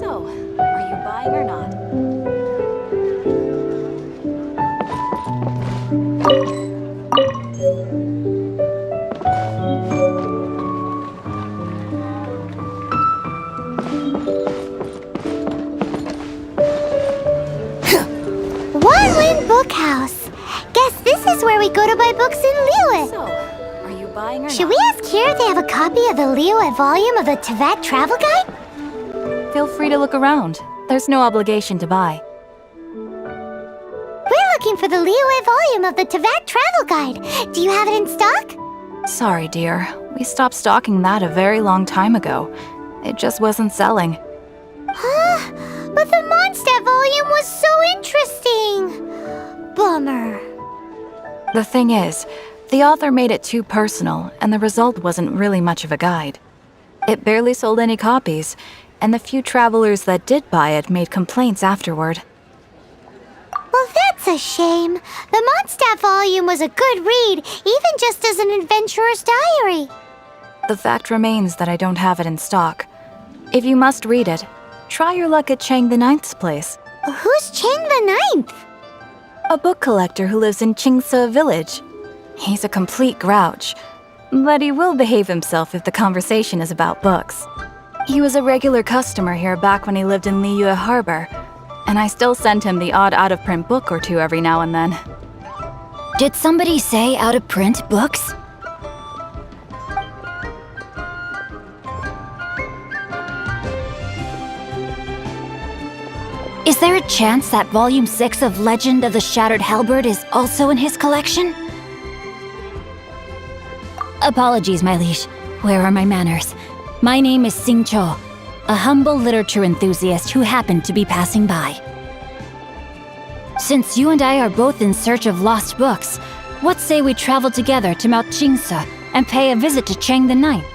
So, are you buying or not? Wanwen Bookhouse. Guess this is where we go to buy books in Liyue. So, are you buying or Should not? we ask here if they have a copy of the Liyue volume of the Teyvat travel guide? Feel free to look around. There's no obligation to buy. We're looking for the Liyue volume of the Teyvat travel guide. Do you have it in stock? Sorry, dear. We stopped stocking that a very long time ago. It just wasn't selling. Huh? But the Mondstadt volume was so interesting. Bummer. The thing is, the author made it too personal, and the result wasn't really much of a guide. It barely sold any copies, and the few travelers that did buy it made complaints afterward. Well, that's a shame. The Mondstadt volume was a good read, even just as an adventurer's diary. The fact remains that I don't have it in stock. If you must read it, try your luck at Chang the Ninth's place. Who's Chang the Ninth? A book collector who lives in Chingsa village. He's a complete grouch, but he will behave himself if the conversation is about books. He was a regular customer here back when he lived in Liyue Harbor, and I still send him the odd out-of-print book or two every now and then. Did somebody say out-of-print books? Is there a chance that Volume 6 of Legend of the Shattered Halberd is also in his collection? Apologies, my liege. Where are my manners? My name is Sing Cho, a humble literature enthusiast who happened to be passing by. Since you and I are both in search of lost books, what say we travel together to Mount Chingsa and pay a visit to Chang the Ninth?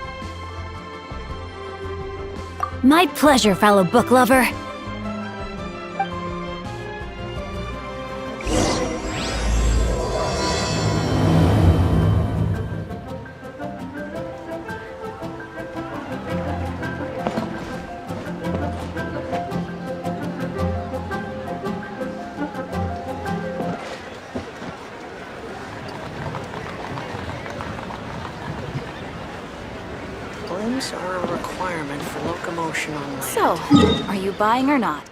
My pleasure, fellow book lover. Limbs are a requirement for locomotion on land. So, are you buying or not?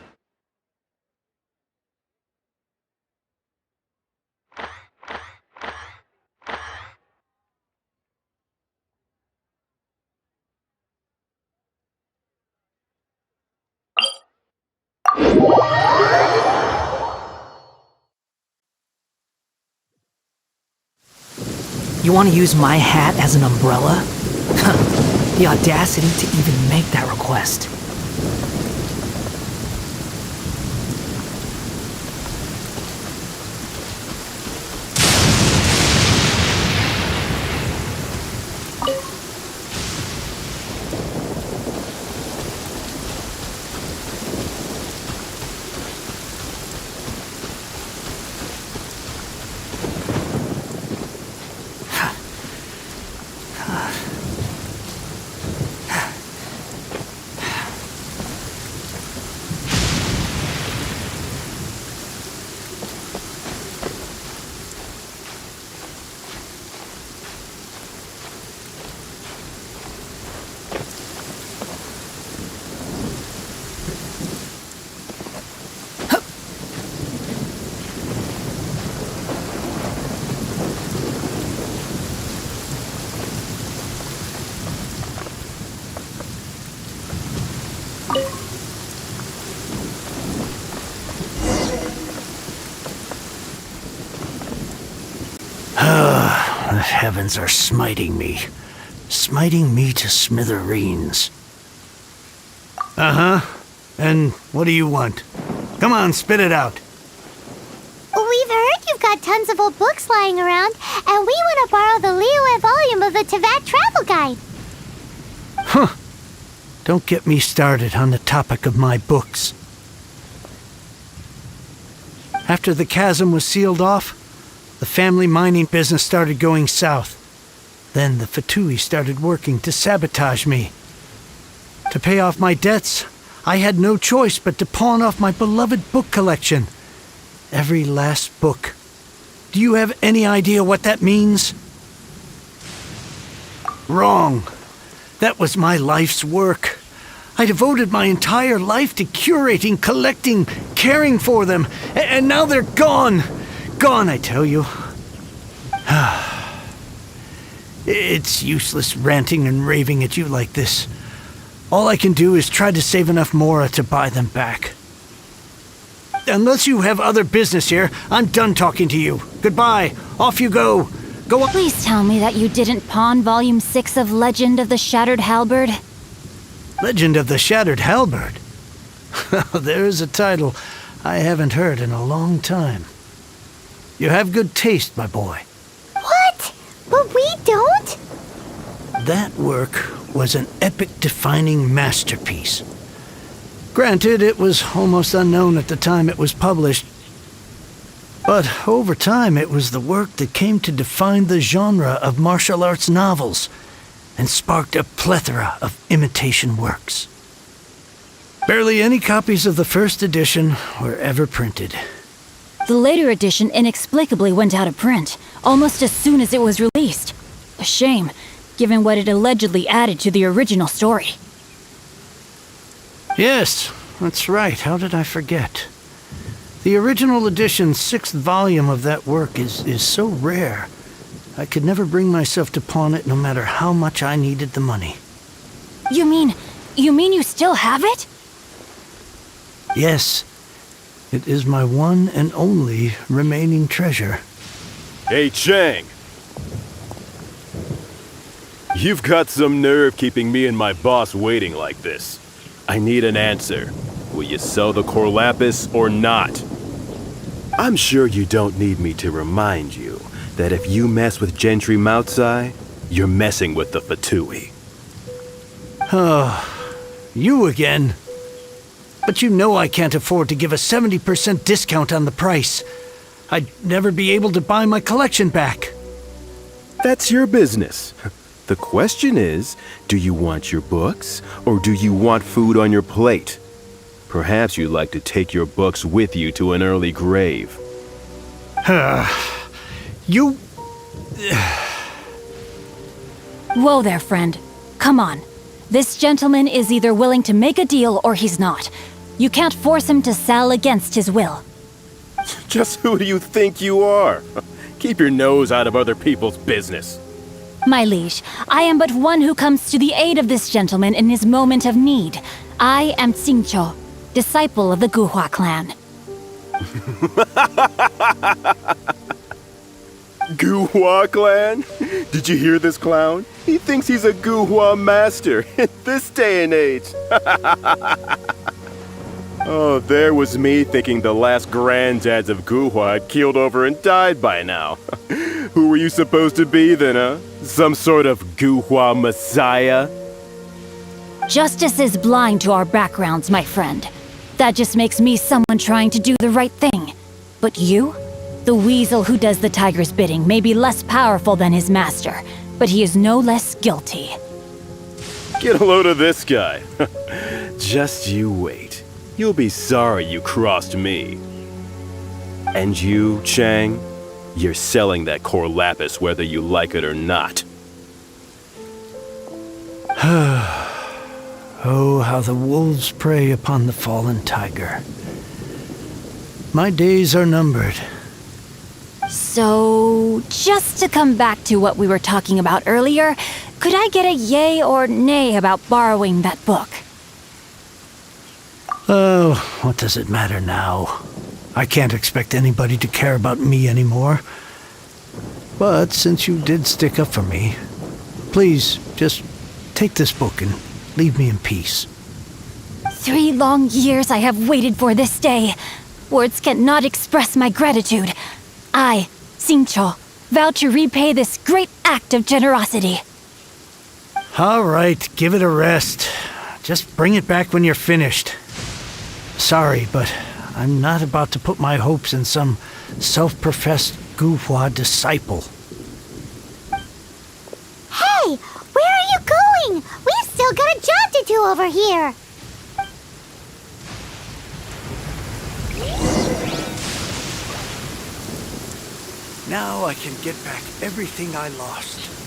You want to use my hat as an umbrella? The audacity to even make that request. The heavens are smiting me to smithereens. Uh-huh. And what do you want? Come on, spit it out. We've heard you've got tons of old books lying around, and we want to borrow the Liyue volume of the Teyvat travel guide. Huh. Don't get me started on the topic of my books. After the chasm was sealed off, the family mining business started going south. Then the Fatui started working to sabotage me. To pay off my debts, I had no choice but to pawn off my beloved book collection. Every last book. Do you have any idea what that means? Wrong. That was my life's work. I devoted my entire life to curating, collecting, caring for them, and now they're gone. Gone, I tell you. It's useless ranting and raving at you like this. All I can do is try to save enough mora to buy them back. Unless you have other business here, I'm done talking to you. Goodbye. Off you go. Go on. Please tell me that you didn't pawn Volume 6 of Legend of the Shattered Halberd. Legend of the Shattered Halberd? There's a title I haven't heard in a long time. You have good taste, my boy. What? But we don't? That work was an epic-defining masterpiece. Granted, it was almost unknown at the time it was published, but over time it was the work that came to define the genre of martial arts novels and sparked a plethora of imitation works. Barely any copies of the first edition were ever printed. The later edition inexplicably went out of print, almost as soon as it was released. A shame, given what it allegedly added to the original story. Yes, that's right. How did I forget? The original edition's 6th volume of that work is so rare, I could never bring myself to pawn it no matter how much I needed the money. You mean you still have it? Yes, it is my one and only remaining treasure. Hey, Chang! You've got some nerve keeping me and my boss waiting like this. I need an answer. Will you sell the core lapis or not? I'm sure you don't need me to remind you that if you mess with Gentry Moutsai, you're messing with the Fatui. Oh, you again. But you know I can't afford to give a 70% discount on the price. I'd never be able to buy my collection back. That's your business. The question is, do you want your books, or do you want food on your plate? Perhaps you'd like to take your books with you to an early grave. You... Whoa there, friend. Come on. This gentleman is either willing to make a deal or he's not. You can't force him to sell against his will. Just who do you think you are? Keep your nose out of other people's business. My liege, I am but one who comes to the aid of this gentleman in his moment of need. I am Xingqiu, disciple of the Guhua clan. Guhua clan? Did you hear this clown? He thinks he's a Guhua master in this day and age. Oh, there was me thinking the last granddads of Guhua had keeled over and died by now. Who were you supposed to be then, huh? Some sort of Guhua messiah? Justice is blind to our backgrounds, my friend. That just makes me someone trying to do the right thing. But you? The weasel who does the tiger's bidding may be less powerful than his master, but he is no less guilty. Get a load of this guy. Just you wait. You'll be sorry you crossed me. And you, Chang, you're selling that core lapis whether you like it or not. Oh, how the wolves prey upon the fallen tiger. My days are numbered. So, just to come back to what we were talking about earlier, could I get a yay or nay about borrowing that book? Oh, what does it matter now? I can't expect anybody to care about me anymore. But since you did stick up for me, please just take this book and leave me in peace. 3 long years I have waited for this day. Words cannot express my gratitude. I, Xingqiu, vow to repay this great act of generosity. All right, give it a rest. Just bring it back when you're finished. Sorry, but I'm not about to put my hopes in some self-professed Guhua disciple. Hey, where are you going? We've still got a job to do over here. Now I can get back everything I lost.